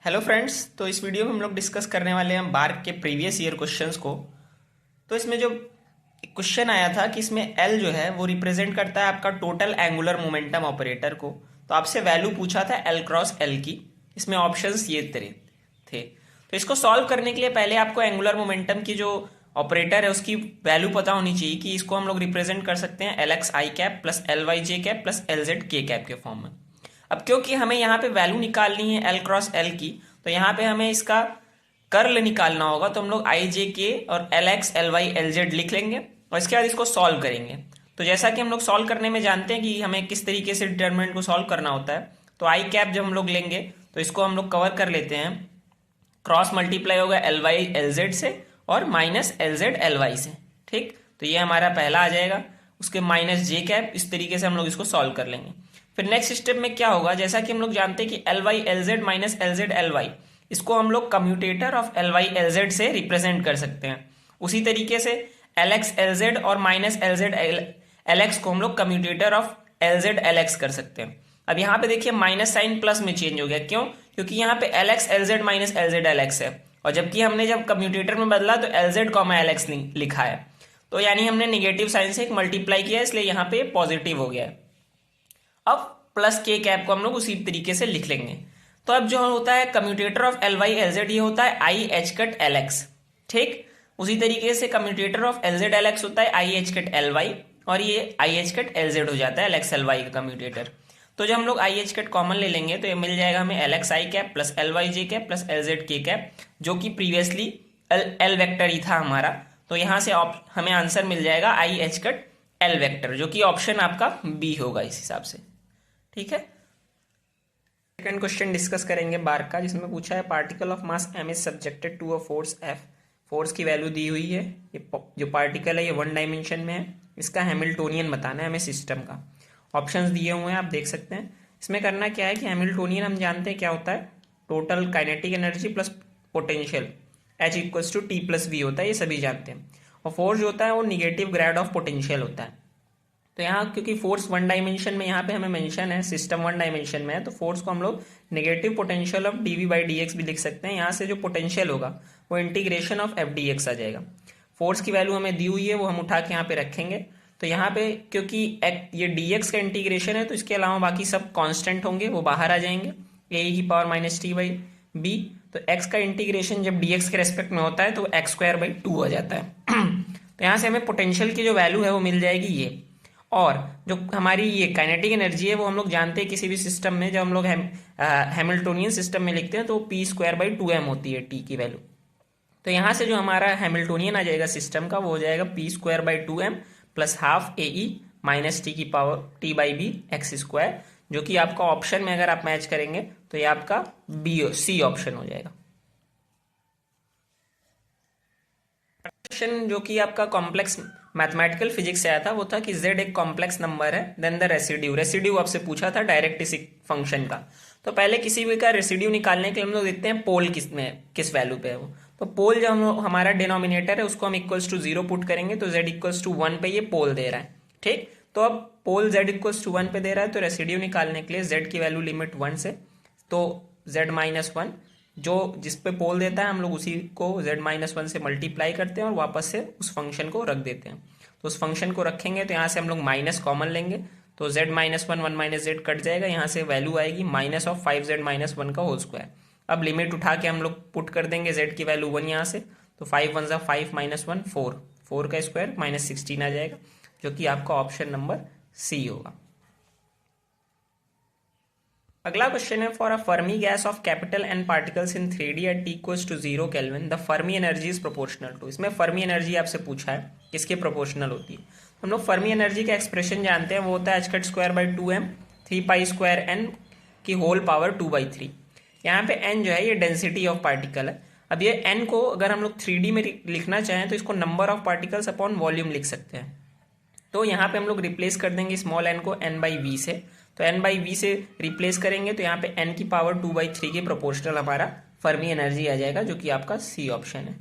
Hello friends. तो इस video में हम लोग डिस्कस करने वाले हैं बार्क के प्रीवियस ईयर क्वेश्चंस को। तो इसमें जो क्वेश्चन आया था कि इसमें एल जो है वो रिप्रेजेंट करता है आपका टोटल एंगुलर मोमेंटम ऑपरेटर को। तो आपसे वैल्यू पूछा था एल क्रॉस एल की। इसमें ऑप्शंस ये थे। तो इसको सॉल्व करने के लिए पहले आपको एंगुलर मोमेंटम की जो ऑपरेटर है उसकी वैल्यू पता होनी चाहिए कि इसको हम लोग रिप्रेजेंट कर सकते हैं एल एक्स आई कैप प्लस एल वाई जे कैप प्लस एल जेड के कैप के फॉर्म में। अब क्योंकि हमें यहाँ पे वैल्यू निकालनी है एल क्रॉस एल की, तो यहाँ पे हमें इसका कर्ल निकालना होगा। तो हम लोग आई जे के और L X L Y L Z लिख लेंगे और इसके बाद इसको सॉल्व करेंगे। तो जैसा कि हम लोग सॉल्व करने में जानते हैं कि हमें किस तरीके से डिटर्मिनेंट को सॉल्व करना होता है, तो आई कैप जब हम लोग लेंगे तो इसको हम लोग कवर कर लेते हैं। क्रॉस मल्टीप्लाई होगा एल वाई एल जेड से और minus L Z L Y से। ठीक, तो ये हमारा पहला आ जाएगा। उसके माइनस जे कैप, इस तरीके से हम लोग इसको सॉल्व कर लेंगे। फिर नेक्स्ट स्टेप में क्या होगा, जैसा कि हम लोग जानते हैं कि L Y L Z minus L Z L Y, इसको हम लोग commutator of L Y L Z से रिप्रेजेंट कर सकते हैं। उसी तरीके से एल एक्स एल जेड और minus L Z L X को हम लोग commutator of L Z L X कर सकते हैं। अब यहाँ पे देखिए माइनस साइन प्लस में चेंज हो गया, क्यों? क्योंकि यहाँ पे L X L Z minus L Z L x है, और जबकि हमने जब कम्यूटेटर में बदला तो L Z comma L x लिखा है। तो यानी हमने निगेटिव साइन से एक मल्टीप्लाई किया, इसलिए यहाँ पे पॉजिटिव हो गया है। अब प्लस के कैप को हम लोग उसी तरीके से लिख लेंगे। तो अब जो होता है commutator of L Y L Z, ये होता है I H cut L X. ठीक, उसी तरीके से commutator of L Z L X होता है I H cut L Y, और ये I H cut L Z हो जाता है एल एक्स एल वाई का कम्यूटेटर। तो जब हम लोग आई एच कट कॉमन ले लेंगे तो ये मिल जाएगा हमें एल एक्स आई कैप प्लस एल वाई जे कैप प्लस एल जेड के कैप, जो कि प्रीवियसली एल वेक्टर ही था हमारा। तो यहाँ से हमें आंसर मिल जाएगा आई एच कट एल वेक्टर, जो कि ऑप्शन आपका बी होगा इस हिसाब से। ठीक है, सेकंड क्वेश्चन डिस्कस करेंगे बार्क का, जिसमें पूछा है particle of mass M is subjected to a force F. Force की वैल्यू दी हुई है। ये जो पार्टिकल है ये वन डायमेंशन में है। इसका हैमिल्टोनियन बताना है हमें सिस्टम का। ऑप्शंस दिए हुए हैं, आप देख सकते हैं। इसमें करना क्या है कि हैमिल्टोनियन हम जानते हैं क्या होता है, total kinetic energy plus potential H equals to T plus V होता है, ये सभी जानते हैं। और फोर्स जो होता है वो निगेटिव ग्रेड ऑफ पोटेंशियल होता है। तो यहाँ क्योंकि फोर्स वन डायमेंशन में यहाँ पे हमें मेंशन है, सिस्टम वन डायमेंशन में है, तो फोर्स को हम लोग negative potential of D V by D X भी लिख सकते हैं। यहाँ से जो पोटेंशियल होगा वो integration of F D X आ जाएगा। फोर्स की वैल्यू हमें दी हुई है, वो हम उठा के यहाँ पे रखेंगे। तो यहाँ पे क्योंकि ये डी एक्स का इंटीग्रेशन है, तो इसके अलावा बाकी सब कॉन्स्टेंट होंगे, वो बाहर आ जाएंगे। ए की power minus T by B, तो एक्स का इंटीग्रेशन जब डी एक्स के रेस्पेक्ट में होता है तो एक्स स्क्वायर बाई टू आ जाता है। तो यहाँ से हमें पोटेंशियल की जो वैल्यू है वो मिल जाएगी ये। और जो हमारी ये काइनेटिक एनर्जी है वो हम लोग जानते हैं किसी भी सिस्टम में जब हम लोग हैमिल्टोनियन सिस्टम में लिखते हैं तो P square by two M होती है टी की वैल्यू। तो यहाँ से जो हमारा हैमिल्टोनियन आ जाएगा सिस्टम का, वो हो जाएगा P square by two M plus half A E minus T की power T by B X square, जो कि आपका ऑप्शन में अगर आप मैच करेंगे तो ये आपका बी सी ऑप्शन हो जाएगा। क्वेश्चन जो कि आपका कॉम्प्लेक्स मैथमेटिकल फिजिक्स से आया था वो था कि z एक कॉम्प्लेक्स नंबर है, देन द रेसिड्यू आपसे पूछा था डायरेक्ट इसी फंक्शन का। तो पहले किसी भी का रेसिड्यू निकालने के लिए हम लोग देखते हैं पोल किस वैल्यू पे है वो। तो पोल जो हमारा डिनोमिनेटर है उसको हम इक्वल्स टू जीरो पुट करेंगे, तो z इक्वल्स टू वन पे ये पोल दे रहा है। ठीक, तो अब पोल z इक्वल्स टू वन पे दे रहा है, तो रेसिड्यू निकालने के लिए z की वैल्यू लिमिट वन से, तो z माइनस वन जो जिस पे पोल देता है हम लोग उसी को z माइनस वन से मल्टीप्लाई करते हैं और वापस से उस फंक्शन को रख देते हैं। तो उस फंक्शन को रखेंगे तो यहाँ से हम लोग माइनस कॉमन लेंगे, तो z minus one one minus Z cut जाएगा, यहाँ से वैल्यू आएगी minus of five Z minus one का होल स्क्वायर। अब लिमिट उठा के हम लोग पुट कर देंगे z की वैल्यू वन यहाँ से, तो फाइव वन ज़ा five minus one four, four का स्क्वायर माइनस 16 आ जाएगा, जो कि आपका ऑप्शन नंबर सी होगा। अगला क्वेश्चन है for a Fermi gas of capital N particles in 3D at T equals to 0 kelvin the Fermi energy is proportional to. इसमें Fermi energy आपसे पूछा है किसके प्रोपोर्शनल होती है। हम लोग फर्मी एनर्जी का एक्सप्रेशन जानते हैं, वो होता है H cut square by two M three pi square N की whole power two by three. यहाँ पे एन जो है ये डेंसिटी ऑफ पार्टिकल है। अब ये एन को अगर हम लोग 3D में लिखना चाहें तो इसको number of particles upon volume लिख सकते हैं। तो यहाँ पे हम लोग रिप्लेस कर देंगे स्मॉल एन को एन बाई वी से, तो एन बाई वी से रिप्लेस करेंगे तो यहाँ पे एन की पावर टू बाई थ्री के प्रोपोर्शनल हमारा फर्मी एनर्जी आ जाएगा, जो कि आपका सी ऑप्शन है।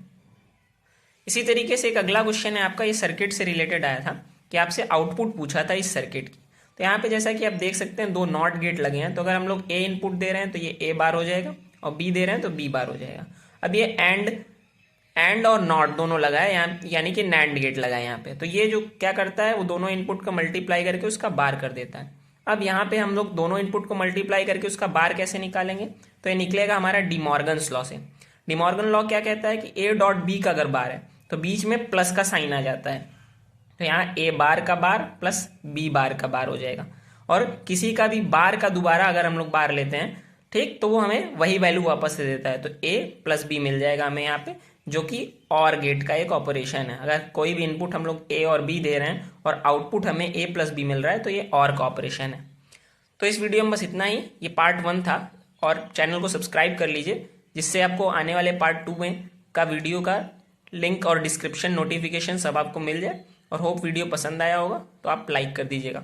इसी तरीके से एक अगला क्वेश्चन है आपका, ये सर्किट से रिलेटेड आया था कि आपसे आउटपुट पूछा था इस सर्किट की। तो यहाँ पे जैसा कि आप देख सकते हैं दो नॉट गेट लगे हैं, तो अगर हम लोग ए इनपुट दे रहे हैं तो ये ए बार हो जाएगा और बी दे रहे हैं तो बी बार हो जाएगा। अब ये एंड और नॉट दोनों लगा है यहाँ, यानी कि नैंड गेट लगा है यहाँ पे। तो ये जो क्या करता है वो दोनों इनपुट का मल्टीप्लाई करके उसका बार कर देता है। अब यहाँ पे हम लोग दोनों इनपुट को मल्टीप्लाई करके उसका बार कैसे निकालेंगे, तो ये निकलेगा हमारा डिमॉर्गन्स लॉ से। डिमॉर्गन लॉ क्या कहता है कि ए डॉट बी का अगर बार है तो बीच में प्लस का साइन आ जाता है, तो यहाँ ए बार का बार प्लस बी बार का बार हो जाएगा। और किसी का भी बार का दोबारा अगर हम लोग बार लेते हैं, ठीक, तो वो हमें वही वैल्यू वापस दे देता है। तो ए प्लस बी मिल जाएगा हमें यहाँ पे, जो कि और गेट का एक ऑपरेशन है। अगर कोई भी इनपुट हम लोग ए और बी दे रहे हैं और आउटपुट हमें ए प्लस बी मिल रहा है, तो ये और का ऑपरेशन है। तो इस वीडियो में बस इतना ही, ये पार्ट 1 था। और चैनल को सब्सक्राइब कर लीजिए, जिससे आपको आने वाले पार्ट 2 में का वीडियो का लिंक और डिस्क्रिप्शन नोटिफिकेशन सब आपको मिल जाए। और होप वीडियो पसंद आया होगा तो आप लाइक कर दीजिएगा।